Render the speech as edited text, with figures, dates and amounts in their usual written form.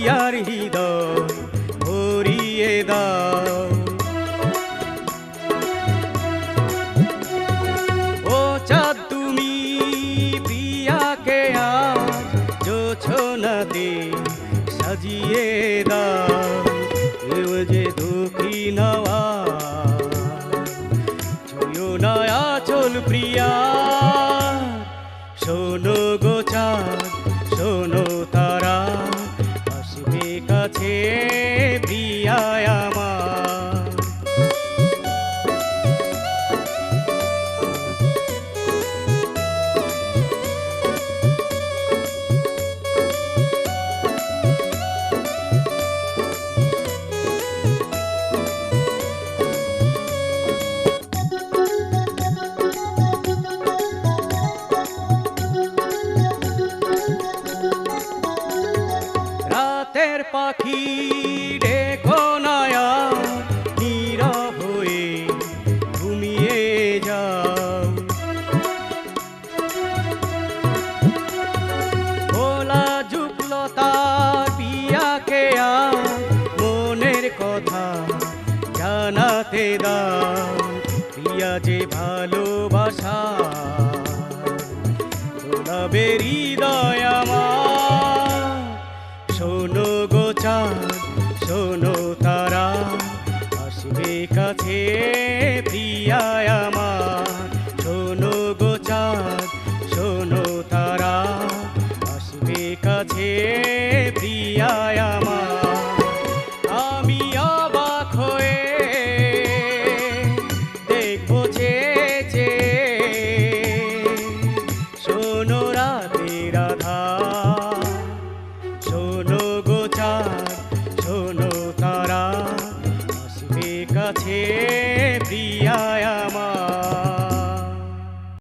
প্রিয়ার হৃদয় ভরিয়ে দাও। ও চাঁদ তুমি প্রিয়াকে আজ জোছনাতে সাজিয়ে দাও। কেউ যে দুঃখী নওয়া ছুঁয়ো না আঁচল প্রিয়া। শোনো গো চাঁদ শোনো তারা, আসবে কাছে প্রিয়া আমার। রাতের পাখি দেখো নয়া নীরব হয়ে ঘুমিয়ে যাও। ভোলা ঝুঁকলো তার পিয়াকে মনের কথা জানাতে দাও। প্রিয়া যে ভালো